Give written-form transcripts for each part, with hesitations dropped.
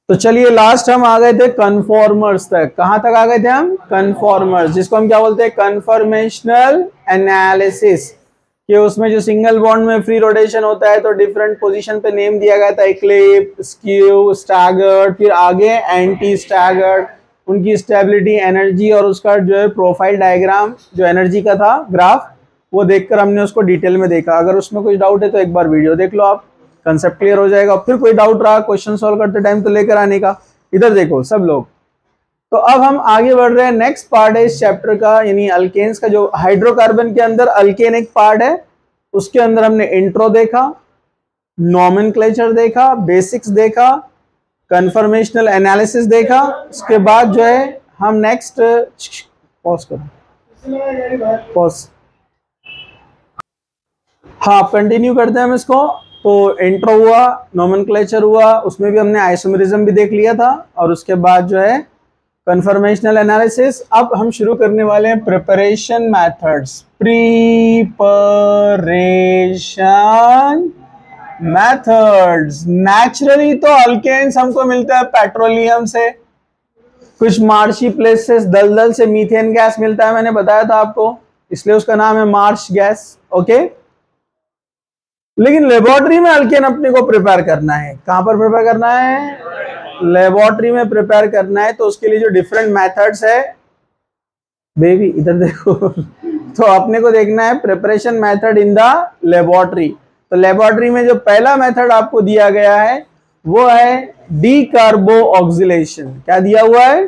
तो चलिए लास्ट हम आ गए थे कन्फॉर्मर्स तक। कहां तक आ गए थे हम? कन्फॉर्मर्स, जिसको हम क्या बोलते हैं? Conformational analysis. कि उसमें जो सिंगल बॉन्ड में फ्री रोटेशन होता है तो डिफरेंट पोजीशन पे नेम दिया गया था, इक्लिप, स्क्यू, स्टैगर्ड, फिर आगे एंटी स्टैगर्ड, उनकी स्टेबिलिटी, एनर्जी और उसका जो है प्रोफाइल डायग्राम जो एनर्जी का था ग्राफ, वो देखकर हमने उसको डिटेल में देखा। अगर उसमें कुछ डाउट है तो एक बार वीडियो देख लो, आप कंसेप्ट क्लियर हो जाएगा। फिर कोई डाउट रहा क्वेश्चन सॉल्व करते टाइम तो लेकर आने का। इधर देखो सब लोग। तो अब हम आगे बढ़ रहे हैं, नेक्स्ट पार्ट है इस चैप्टर का, यानी अल्केन्स का। जो हाइड्रोकार्बन के अंदर अल्केन एक पार्ट है, उसके अंदर हमने इंट्रो देखा, नॉमेनक्लेचर देखा, बेसिक्स देखा, कन्फर्मेशनल एनालिसिस देखा। उसके बाद जो है हम नेक्स्ट, पॉज करो, पॉज, हाँ कंटिन्यू करते हैं हम इसको। तो इंट्रो हुआ, नॉमेनक्लेचर हुआ, उसमें भी हमने आइसोमेरिज्म भी देख लिया था, और उसके बाद जो है कन्फर्मेशनल एनालिसिस। अब हम शुरू करने वाले हैं preparation methods. Preparation methods. Naturally तो अल्केन्स हमको मिलता है पेट्रोलियम से, कुछ मार्शी प्लेसेस दलदल से मीथेन गैस मिलता है, मैंने बताया था आपको, इसलिए उसका नाम है मार्श गैस। ओके, लेकिन लेबोरेटरी में अल्केन अपने को प्रिपेयर करना है। कहां पर प्रिपेयर करना है? लेबोरेटरी में प्रिपेयर करना है। तो उसके लिए जो डिफरेंट मेथड्स है, बेबी इधर देखो तो अपने को देखना है preparation method in the laboratory. तो लेबोरेटरी में जो पहला मेथड आपको दिया गया है वो है डीकार्बो ऑक्सिलेशन। क्या दिया हुआ है?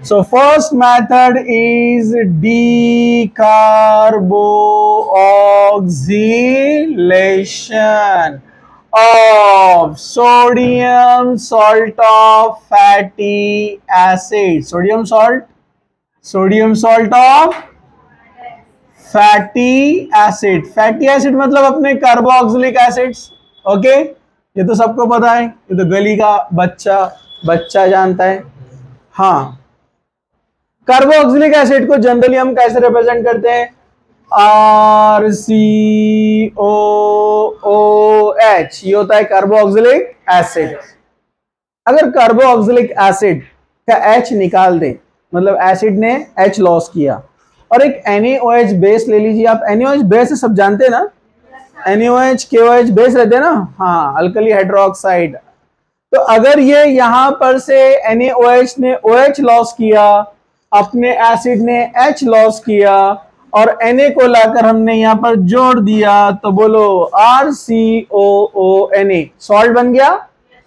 So first method is decarboxylation of sodium salt of fatty acid. Sodium salt of fatty acid. Fatty acid मतलब अपने कार्बोक्सिलिक एसिड्स। ओके, ये तो सबको पता है, ये तो गली का बच्चा जानता है। हाँ, कार्बोक्सिलिक एसिड को जनरली हम कैसे रिप्रेजेंट करते हैं? RCOOH, ये होता है कार्बोक्सिलिक एसिड। अगर कार्बोक्सिलिक एसिड का H निकाल दे, मतलब एसिड ने H लॉस किया, और एक NaOH बेस ले लीजिए आप। NaOH बेस सब जानते हैं ना, NaOH KOH बेस रहते हैं ना, हाँ, अल्कली हाइड्रोक्साइड। तो अगर ये यहां पर से NaOH ने OH लॉस किया, अपने एसिड ने H लॉस किया, और Na को लाकर हमने यहां पर जोड़ दिया, तो बोलो RCOONA, सॉल्ट बन गया।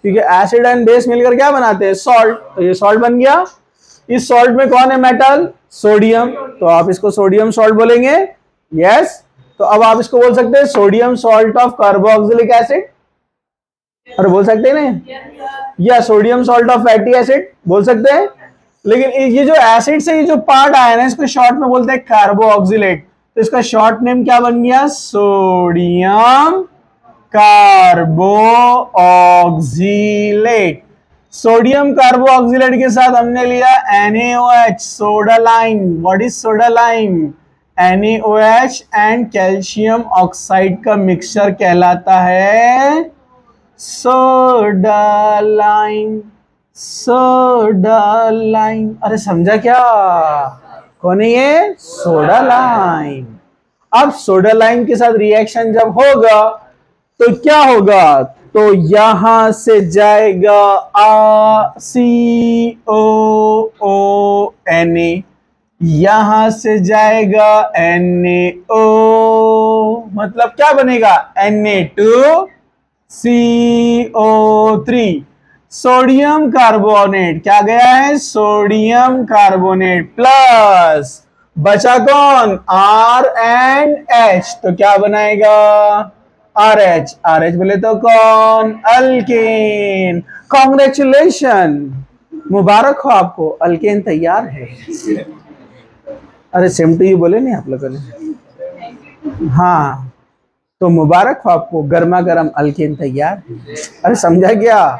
क्योंकि एसिड एंड बेस मिलकर क्या बनाते हैं? सॉल्ट। तो ये सॉल्ट बन गया। इस सॉल्ट में कौन है मेटल? सोडियम। तो आप इसको सोडियम सॉल्ट बोलेंगे। यस, तो अब आप इसको बोल सकते हैं sodium salt of carboxylic acid, और बोल सकते हैं ना, या sodium salt of fatty acid बोल सकते हैं। लेकिन ये जो एसिड से ये जो पार्ट आया ना, इसको शॉर्ट में बोलते हैं कार्बोऑक्सिलेट। तो इसका शॉर्ट नेम क्या बन गया? सोडियम कार्बोऑक्सिलेट। सोडियम कार्बोऑक्सिलेट के साथ हमने लिया NaOH, soda lime. What is soda lime? NaOH and calcium oxide का मिक्सचर कहलाता है सोडा लाइम। सोडा लाइम, अरे समझा क्या? कौन है ये? Soda lime. अब सोडा लाइम के साथ रिएक्शन जब होगा तो क्या होगा? तो यहां से जाएगा COONA, यहां से जाएगा NaO, मतलब क्या बनेगा? Na2CO3, sodium carbonate. क्या गया है? Sodium carbonate. प्लस बचा कौन? R एंड H, तो क्या बनाएगा? RH। RH बोले तो कौन? अल्केन। कॉन्ग्रेचुलेशन, मुबारक हो आपको, अल्केन तैयार है। अरे सेम टू यू बोले नहीं आप लोगों ने? हाँ, तो मुबारक हो आपको, गर्मा गर्म अल्केन तैयार है। अरे समझा क्या?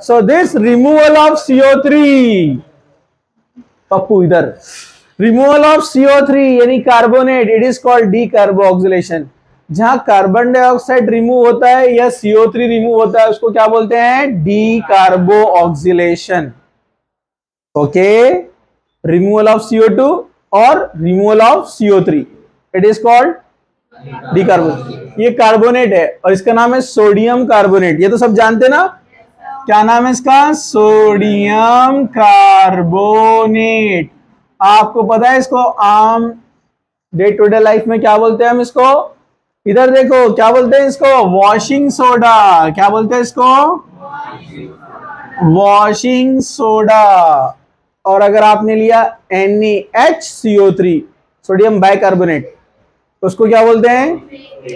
So this removal of CO3, Pappu इधर, removal of CO3 यानी carbonate, it is called decarboxylation. जहां कार्बन डाइऑक्साइड रिमूव होता है या CO3 रिमूव होता है उसको क्या बोलते हैं? Decarboxylation. Okay, removal of CO2 और removal of CO3, it is called decarbo. ये कार्बोनेट है और इसका नाम है सोडियम कार्बोनेट। ये तो सब जानते ना, क्या नाम है इसका? Sodium carbonate. आपको पता है इसको आम डे टू डे लाइफ में क्या बोलते हैं हम इसको? इधर देखो, क्या बोलते हैं इसको? Washing soda. क्या बोलते हैं इसको? Washing soda. और अगर आपने लिया NaHCO3 सोडियम बाइकार्बोनेट, तो उसको क्या बोलते हैं?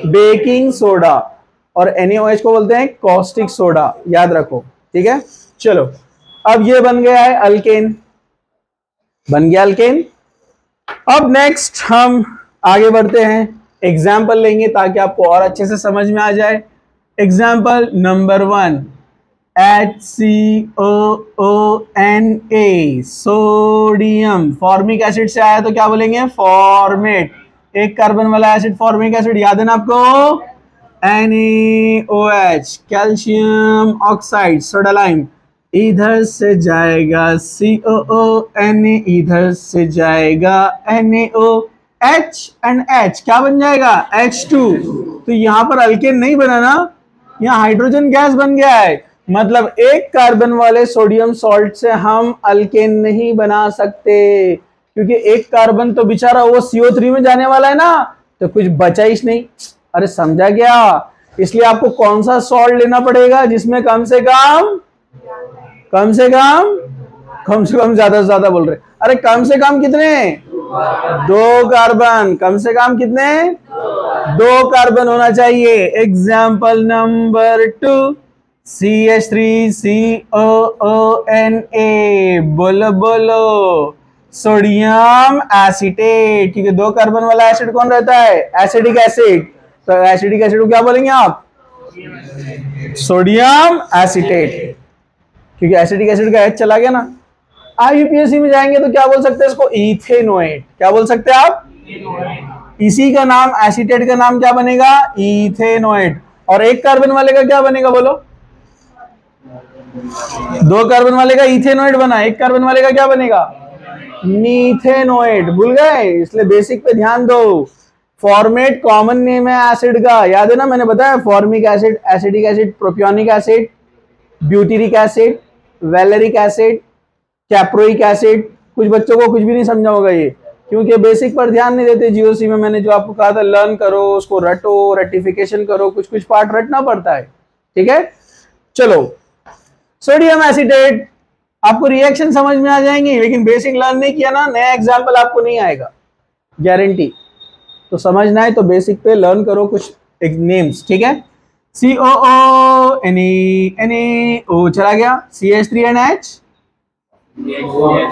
Baking soda. और NaOH को बोलते हैं कॉस्टिक सोडा। याद रखो, ठीक है। चलो, अब ये बन गया है अल्केन, बन गया अल्केन। अब नेक्स्ट हम आगे बढ़ते हैं, एग्जाम्पल लेंगे ताकि आपको और अच्छे से समझ में आ जाए। Example number 1, HCOONA sodium, formic acid से आया तो क्या बोलेंगे? फॉर्मेट। एक कार्बन वाला एसिड फॉर्मिक एसिड, याद है ना आपको? NaOH calcium oxide soda lime, इधर से जाएगा COO, इधर से जाएगा NaOH एंड H, क्या बन जाएगा? H2। तो यहां पर अल्केन नहीं बना ना, यहाँ हाइड्रोजन गैस बन गया है। मतलब एक कार्बन वाले सोडियम सॉल्ट से हम अल्केन नहीं बना सकते, क्योंकि एक कार्बन तो बेचारा वो CO3 में जाने वाला है ना, तो कुछ बचा ही नहीं। अरे समझा क्या? इसलिए आपको कौन सा सॉल्ट लेना पड़ेगा जिसमें कम से कम ज्यादा से ज्यादा बोल रहे, अरे कम से कम कितने? 2 कार्बन। कम से कम कितने? 2 कार्बन होना चाहिए। एग्जाम्पल नंबर 2, CH3COONA, बोलो बोलो, सोडियम एसीटेट। क्योंकि 2 कार्बन वाला एसिड कौन रहता है? Acidic acid. तो एसिडिक एसिड को क्या बोलेंगे आप? सोडियम एसीटेट, क्योंकि एसिडिक एसिड का H चला गया ना। IUPAC में जाएंगे तो क्या बोल सकते हैं इसको? इथेनोएट। क्या बोल सकते हैं आप? इसी का नाम, एसीटेट का नाम क्या बनेगा? इथेनोएट। और एक कार्बन वाले का क्या बनेगा बोलो? 2 कार्बन वाले का इथेनोएट बना, एक कार्बन वाले का क्या बनेगा? मीथेनोएट। भूल गए? इसलिए बेसिक पे ध्यान दो। फॉर्मेट कॉमन नेम है एसिड का, याद है ना? मैंने बताया formic acid, acetic acid, propionic acid, butyric acid, valeric acid, caproic acid. कुछ बच्चों को कुछ भी नहीं समझा होगा ये, क्योंकि बेसिक पर ध्यान नहीं देते। GOC में मैंने जो आपको कहा था लर्न करो, उसको रटो, रेटिफिकेशन करो, कुछ कुछ पार्ट रटना पड़ता है, ठीक है। चलो, सोडियम एसीटेट, आपको रिएक्शन समझ में आ जाएंगे, लेकिन बेसिक लर्न नहीं किया ना, नया एग्जाम्पल आपको नहीं आएगा, गारंटी। तो समझना है तो बेसिक पे लर्न करो कुछ नेम्स, ठीक है। COO, NaO चला गया, CH3 and H,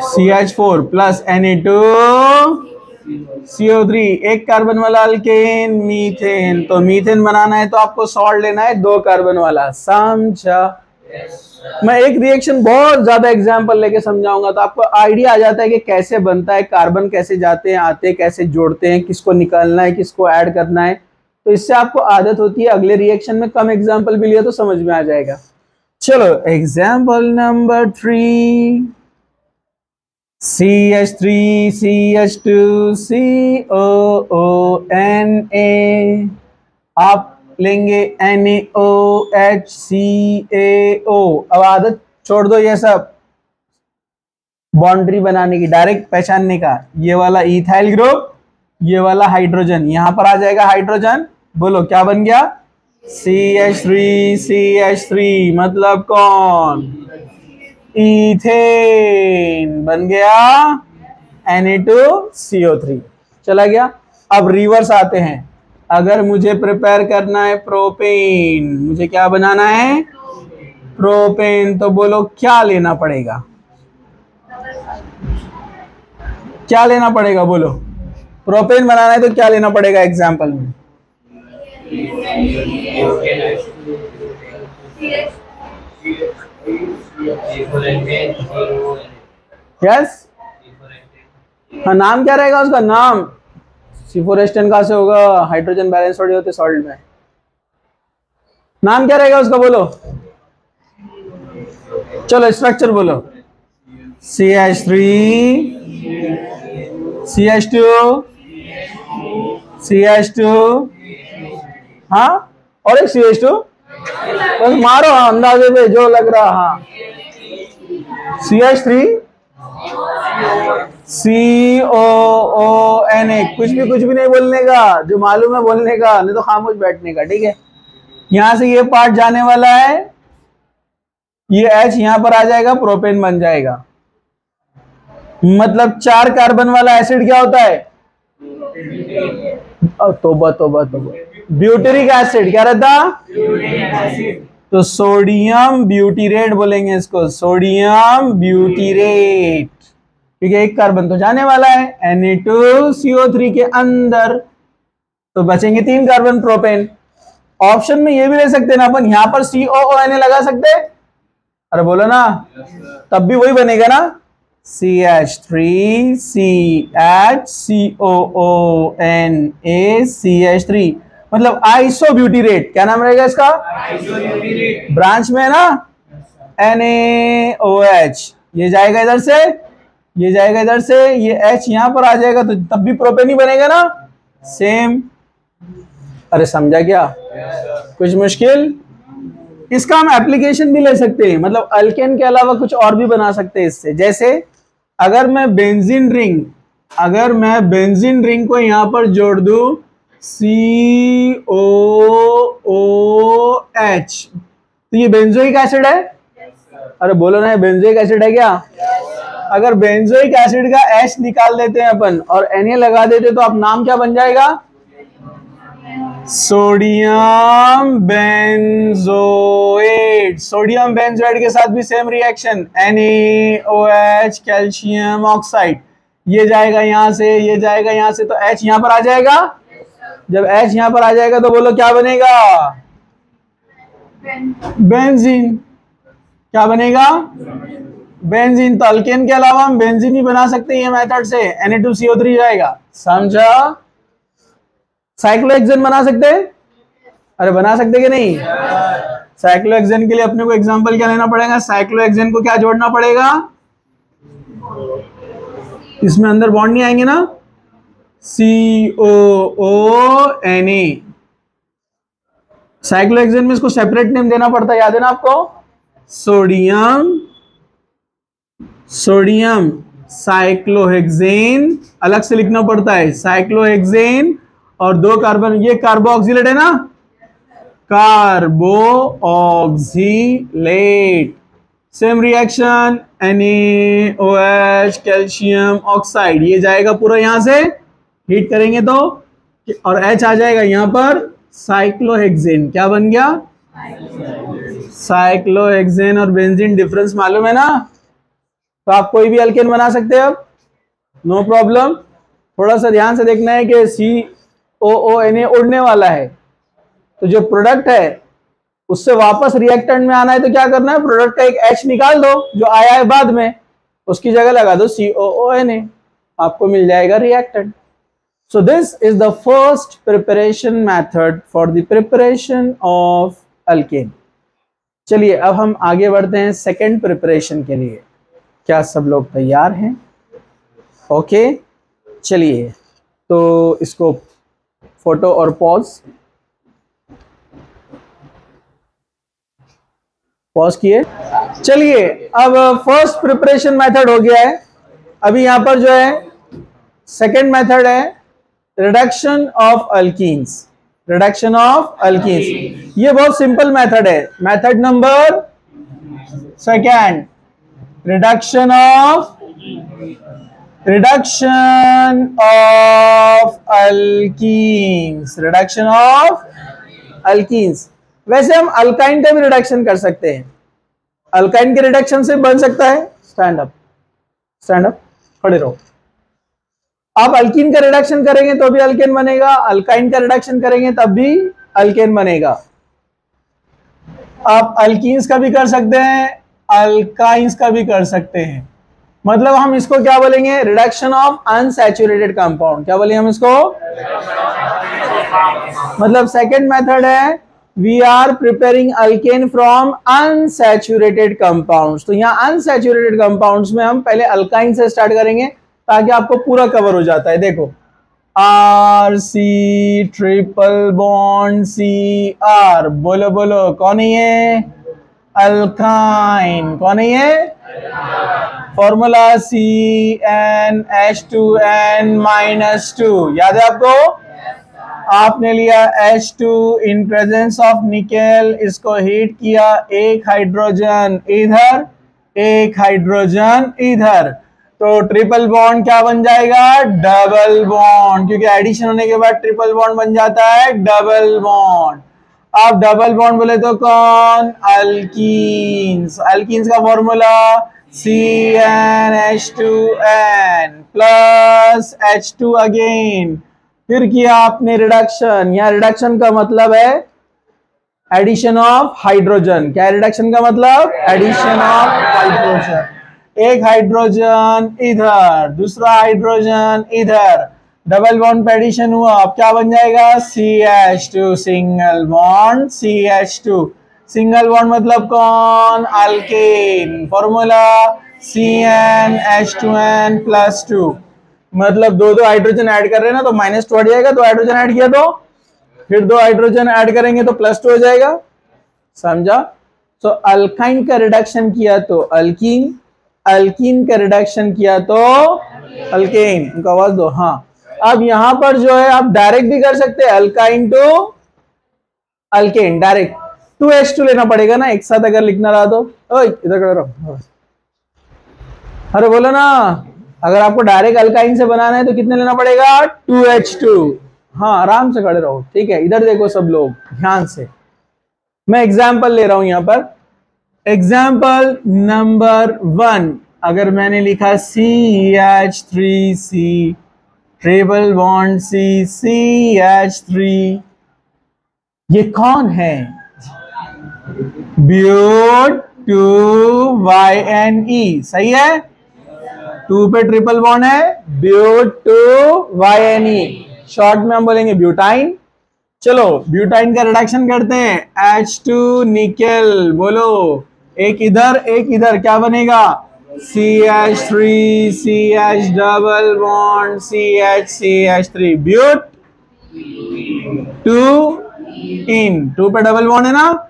CH4 plus Na2CO3, एक कार्बन वाला अल्केन, मीथेन। तो मीथेन बनाना है तो आपको सॉल्ट लेना है 2 कार्बन वाला, समझा? मैं एक रिएक्शन बहुत ज्यादा एग्जांपल लेके समझाऊंगा तो आपको आइडिया आ जाता है कि कैसे बनता है, कार्बन कैसे जाते हैं आते हैं, कैसे जोड़ते हैं, किसको निकालना है, किसको ऐड करना है। तो इससे आपको आदत होती है, अगले रिएक्शन में कम एग्जांपल भी लिया तो समझ में आ जाएगा। चलो, एग्जांपल नंबर 3, CH3CH2COONA, आप लेंगे NaOHCAO। अब आदत छोड़ दो ये सब बाउंड्री बनाने की, डायरेक्ट पहचानने का। ये वाला इथाइल ग्रुप, ये वाला हाइड्रोजन, यहां पर आ जाएगा हाइड्रोजन। बोलो क्या बन गया? CH3CH3, मतलब कौन? इथेन बन गया, Na2CO3 चला गया। अब रिवर्स आते हैं, अगर मुझे प्रिपेयर करना है प्रोपेन, मुझे क्या बनाना है? प्रोपेन। तो बोलो क्या लेना पड़ेगा? क्या लेना पड़ेगा बोलो? प्रोपेन बनाना है तो क्या लेना पड़ेगा एग्जाम्पल में? यस, हाँ, नाम क्या रहेगा उसका? नाम C4H10 कहाँ से होगा, हाइड्रोजन बैलेंस थोड़ी होते सॉल्ट में। नाम क्या रहेगा उसका बोलो, चलो स्ट्रक्चर बोलो। CH3 CH2 CH2, हाँ और एक CH2, बस मारो अंदाजे पे जो लग रहा। हाँ CH3 COONA, कुछ भी नहीं बोलने का, जो मालूम है बोलने का, नहीं तो खामोश बैठने का, ठीक है। यहां से ये पार्ट जाने वाला है, ये H यहां पर आ जाएगा, प्रोपेन बन जाएगा। मतलब 4 कार्बन वाला एसिड क्या होता है, तोबा तोबा तोबा, ब्यूटेरिक एसिड क्या रहता, तो सोडियम ब्यूटीरेट बोलेंगे इसको, सोडियम ब्यूटीरेट, ठीक है। एक कार्बन तो जाने वाला है Na2CO3 के अंदर, तो बचेंगे 3 कार्बन प्रोपेन। ऑप्शन में ये भी ले सकते हैं ना अपन, यहां पर COONA लगा सकते हैं, अरे बोलो ना, तब भी वही बनेगा ना, CH3CHCOONA CH3, मतलब आइसोब्यूटीरेट, क्या नाम रहेगा इसका, ब्रांच में है ना NaOH, ये जाएगा इधर से, ये जाएगा इधर से, ये H यहां पर आ जाएगा, तो तब भी प्रोपेन ही बनेगा ना, सेम। अरे समझा क्या, कुछ मुश्किल। इसका हम एप्लीकेशन भी ले सकते हैं, मतलब अल्केन के अलावा कुछ और भी बना सकते हैं इससे। जैसे अगर मैं बेंजीन रिंग को यहां पर जोड़ दूं COOH, तो ये बेंजोइक एसिड है, अरे बोलो ना, ये बेंजोइक एसिड है क्या। अगर बेंजोइक एसिड का H निकाल देते हैं अपन और Na लगा देते तो अब नाम क्या बन जाएगा, सोडियम बेंजोएट। सोडियम बेंजोएट के साथ भी same reaction, NaOH calcium oxide, ये जाएगा यहां से, ये जाएगा यहां से, तो H यहां पर आ जाएगा। जब H यहां पर आ जाएगा तो बोलो क्या बनेगा, बेंजीन। क्या बनेगा, बेंजीन। तो अल्केन के अलावा हम बेंजीन ही बना सकते हैं ये मेथड से, Na2CO3 जाएगा, समझा। साइक्लोहेक्सेन बना सकते हैं, अरे बना सकते कि नहीं। साइक्लोहेक्सेन के लिए अपने को एग्जांपल क्या लेना पड़ेगा, साइक्लोहेक्सेन को क्या जोड़ना पड़ेगा, इसमें अंदर बॉन्ड नहीं आएंगे ना, COONA। साइक्लोहेक्सेन में इसको सेपरेट नेम देना पड़ता है, याद है ना आपको, सोडियम साइक्लोहेक्सेन अलग से लिखना पड़ता है, साइक्लोहेक्सेन, और 2 कार्बन, ये कार्बोक्सिलेट है ना, carboxylate, same reaction, NaOH calcium oxide, ये जाएगा पूरा यहां से, हीट करेंगे तो, और H आ जाएगा यहां पर, साइक्लोहेक्सेन क्या बन गया, साइक्लोहेक्सेन। और बेंजीन डिफरेंस मालूम है ना, तो आप कोई भी अल्केन बना सकते हैं अब, नो प्रॉब्लम। थोड़ा सा ध्यान से देखना है कि COONA उड़ने वाला है, तो जो प्रोडक्ट है उससे वापस रिएक्टेंट में आना है, तो क्या करना है, प्रोडक्ट का एक H निकाल दो जो आया है बाद में, उसकी जगह लगा दो COONA, आपको मिल जाएगा reactant. So this is the first preparation method for the preparation of alkane. चलिए अब हम आगे बढ़ते हैं सेकेंड प्रिपरेशन के लिए। क्या सब लोग तैयार हैं, ओके। चलिए तो इसको फोटो और पॉज किए। चलिए अब फर्स्ट प्रिपरेशन मेथड हो गया है, अभी यहां पर जो है सेकेंड मेथड है reduction of alkenes. Reduction of alkenes, ये बहुत सिंपल मेथड है, method number second, reduction of alkenes, reduction of alkenes. वैसे हम अल्काइन का भी रिडक्शन कर सकते हैं, अल्काइन के रिडक्शन से बन सकता है, स्टैंड अप खड़े रहो। आप अल्कीन का रिडक्शन करेंगे तो भी अल्केन बनेगा, अल्काइन का रिडक्शन करेंगे तब भी अल्केन बनेगा। आप अल्कीन्स का भी कर सकते हैं, अल्काइंस का भी कर सकते हैं, मतलब हम इसको क्या बोलेंगे, रिडक्शन ऑफ अनसैचुरेटेड कंपाउंड। क्या बोलेंगे हम इसको, मतलब सेकेंड मेथड है we are preparing alkane from unsaturated compounds. तो यहाँ अनसैचुरेटेड कंपाउंड्स में हम पहले अल्काइन से स्टार्ट करेंगे ताकि आपको पूरा कवर हो जाता है। देखो R C triple bond C R, बोलो बोलो कौन है ये, अल्काइन। कौन है ये, फॉर्मूला CnH2n-2, याद है आपको, आपने लिया H2 in presence of nickel, इसको हीट किया, एक हाइड्रोजन इधर एक हाइड्रोजन इधर, तो ट्रिपल बॉन्ड क्या बन जाएगा, डबल बॉन्ड, क्योंकि एडिशन होने के बाद ट्रिपल बॉन्ड बन जाता है डबल बॉन्ड। अब डबल बॉन्ड बोले तो कौन, अल्कीन्स। अल्कीन्स का formula CnH2n plus H2 again, फिर किया आपने रिडक्शन। यहाँ रिडक्शन का मतलब है एडिशन ऑफ हाइड्रोजन। क्या रिडक्शन का मतलब, एडिशन ऑफ हाइड्रोजन। एक हाइड्रोजन इधर, दूसरा हाइड्रोजन इधर, डबल बॉन्ड पे एडिशन हुआ, अब क्या बन जाएगा, CH2 single bond CH2। Single bond मतलब कौन, अल्केन, फॉर्मूला CnH2n+2, मतलब दो दो हाइड्रोजन ऐड कर रहे हैं ना तो -2 हट जाएगा, 2 हाइड्रोजन ऐड किया तो फिर 2 हाइड्रोजन ऐड करेंगे तो +2 हो जाएगा, समझा। तो अल्काइन का रिडक्शन किया तो अल्कीन, अल्कीन का रिडक्शन किया तो अल्केन। उनका आवाज दो, हाँ। अब यहां पर जो है आप डायरेक्ट भी कर सकते हैं, alkyne to alkane direct, 2H2 लेना पड़ेगा ना एक साथ अगर लिखना रहा तो। ओए इधर खड़े रहो, अरे बोलो ना, अगर आपको डायरेक्ट अल्काइन से बनाना है तो कितने लेना पड़ेगा, 2H2। हाँ आराम से खड़े रहो, ठीक है। इधर देखो सब लोग ध्यान से, मैं एग्जाम्पल ले रहा हूं यहां पर। एग्जाम्पल नंबर 1, अगर मैंने लिखा CH3C ट्रिपल बॉन्ड CH3, ये कौन है, But2YNE, सही है, 2 पे ट्रिपल बॉन्ड है, But2YNE, शॉर्ट में हम बोलेंगे ब्यूटाइन। चलो ब्यूटाइन का रिडक्शन करते हैं, H2 निकेल, बोलो एक इधर, क्या बनेगा, CH3 CH double bond CH3 but 2 ene, 2 पे डबल बॉन्ड है ना,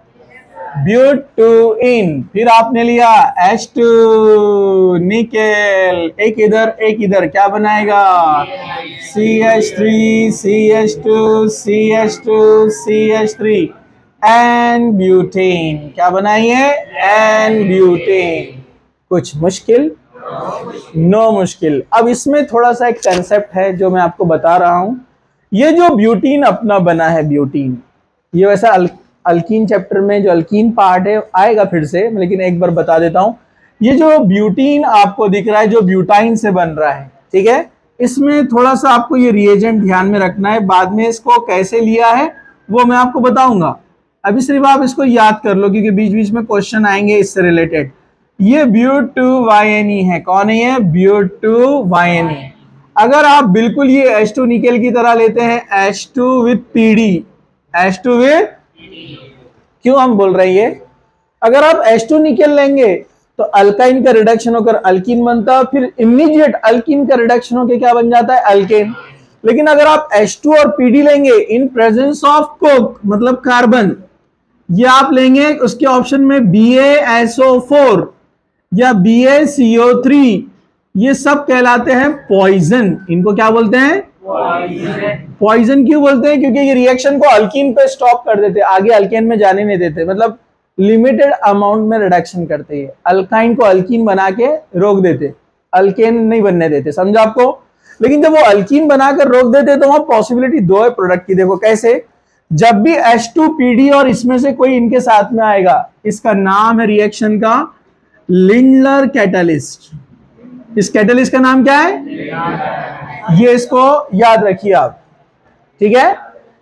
ब्यूट 2 इन। फिर आपने लिया H2 निकेल, एक इधर, क्या बनाएगा, CH3 CH2 CH2 CH3 N butane. क्या बनाइए, एन ब्यूटेन। कुछ मुश्किल, नो मुश्किल। अब इसमें थोड़ा सा एक कंसेप्ट है जो मैं आपको बता रहा हूं। ये जो ब्यूटीन अपना बना है, ब्यूटीन, ये वैसा अल्कीन चैप्टर में जो अल्कीन पार्ट है आएगा फिर से, लेकिन एक बार बता देता हूं। ये जो ब्यूटीन आपको दिख रहा है जो ब्यूटाइन से बन रहा है, ठीक है, इसमें थोड़ा सा आपको ये रिएजेंट ध्यान में रखना है, बाद में इसको कैसे लिया है वो मैं आपको बताऊंगा। अभी सिर्फ आप इसको याद कर लो क्योंकि बीच बीच में क्वेश्चन आएंगे इससे रिलेटेड। ये But2YNE है, कौन है ये, But2YNE। अगर आप बिल्कुल ये H2 निकेल की तरह लेते हैं, H2 with PD, H2 with, क्यों हम बोल रहे हैं ये, अगर आप H2 निकेल लेंगे तो अल्काइन का रिडक्शन होकर अल्कीन बनता है, फिर इमीडिएट अल्कीन का रिडक्शन होकर क्या बन जाता है, अल्केन। लेकिन अगर आप H2 और PD लेंगे इन प्रेजेंस ऑफ कोक मतलब कार्बन, ये आप लेंगे उसके ऑप्शन में BaSO4 या BaCO3, ये सब कहलाते हैं पॉइजन। इनको क्या बोलते हैं, पॉइजन। क्यों बोलते हैं, क्योंकि ये रिएक्शन को अल्कीन पे स्टॉप कर देते, आगे अल्केन में जाने नहीं देते, मतलब लिमिटेड अमाउंट में रिडक्शन करते हैं, अल्काइन को अल्कीन बना के रोक देते, अल्केन नहीं बनने देते, समझा आपको। लेकिन जब वो अल्कीन बनाकर रोक देते तो वहां पॉसिबिलिटी 2 है प्रोडक्ट की। देखो कैसे, जब भी H2PD और इसमें से कोई इनके साथ में आएगा, इसका नाम है रिएक्शन का लिंडलर कैटलिस्ट। इस कैटलिस्ट का नाम क्या है, ये इसको याद रखिए आप, ठीक है।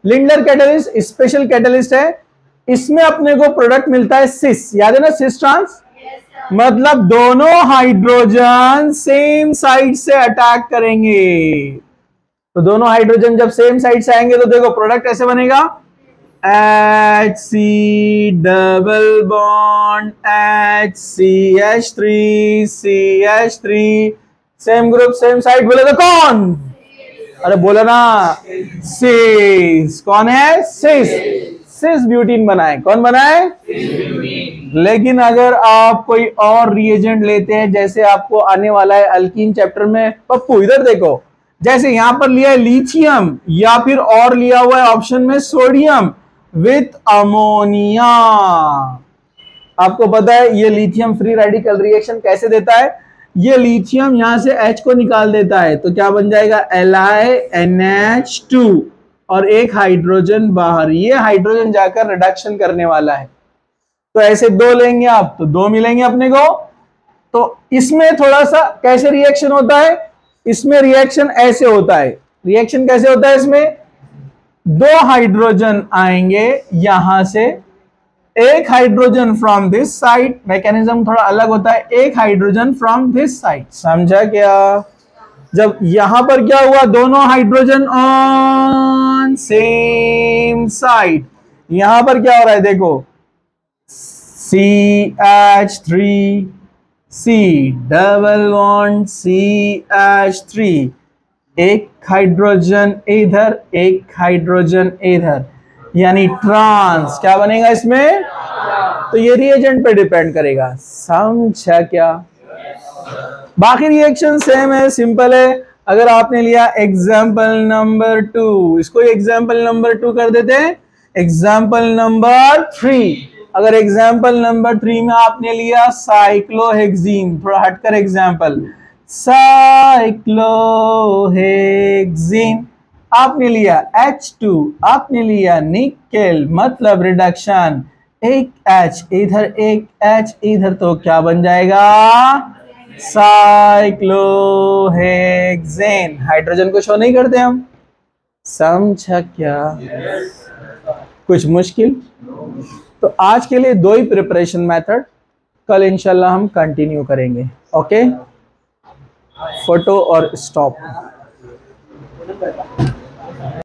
लिंडलर कैटलिस्ट स्पेशल कैटलिस्ट है, इसमें अपने को प्रोडक्ट मिलता है सिस, याद है ना, सिस ट्रांस। मतलब दोनों हाइड्रोजन सेम साइड से अटैक करेंगे। तो दोनों हाइड्रोजन जब सेम साइड से आएंगे तो देखो प्रोडक्ट ऐसे बनेगा, HC double bond HCH3 CH3, same group same side, बोले तो कौन? अरे बोला ना, सिस। कौन है? सिस ब्यूटीन बनाए। कौन बनाए? लेकिन अगर आप कोई और रिएजेंट लेते हैं, जैसे आपको आने वाला है अल्कीन चैप्टर में, पप्पू इधर देखो, जैसे यहां पर लिया है लिथियम, या फिर और लिया हुआ है ऑप्शन में सोडियम विथ अमोनिया। आपको पता है ये लिथियम फ्री रेडिकल रिएक्शन कैसे देता है? ये लिथियम यहां से H को निकाल देता है, तो क्या बन जाएगा? LiNH2 और एक हाइड्रोजन बाहर। ये हाइड्रोजन जाकर रिडक्शन करने वाला है। तो ऐसे दो लेंगे आप तो दो मिलेंगे अपने को। तो इसमें थोड़ा सा कैसे रिएक्शन होता है? इसमें रिएक्शन ऐसे होता है। रिएक्शन कैसे होता है? इसमें दो हाइड्रोजन आएंगे यहां से, एक hydrogen from this side, mechanism थोड़ा अलग होता है, एक हाइड्रोजन फ्रॉम दिस साइड। समझा क्या? जब यहां पर क्या हुआ, दोनों हाइड्रोजन ऑन सेम साइड, यहां पर क्या हो रहा है देखो, CH3 C double bond CH3, एक हाइड्रोजन इधर एक हाइड्रोजन इधर, यानी ट्रांस। क्या बनेगा इसमें? तो ये रिएजेंट पे डिपेंड करेगा। समझा क्या? बाकी रिएक्शन सेम है, सिंपल है। अगर आपने लिया एग्जाम्पल नंबर 2, इसको एग्जाम्पल नंबर 2 कर देते हैं, एग्जाम्पल नंबर 3। अगर एग्जाम्पल नंबर 3 में आपने लिया साइक्लोहेक्सीन, थोड़ा हटकर एग्जाम्पल, साइक्लोहेक्सीन, आपने लिया H2, आपने लिया निकेल, मतलब रिडक्शन, एक H इधर एक H इधर, तो क्या बन जाएगा? साइक्लोहेक्सेन। हाइड्रोजन को शो नहीं करते हम। समझा क्या? कुछ मुश्किल? तो आज के लिए दो ही प्रिपरेशन मेथड, कल इंशाल्लाह हम कंटिन्यू करेंगे। ओके, फोटो और स्टॉप।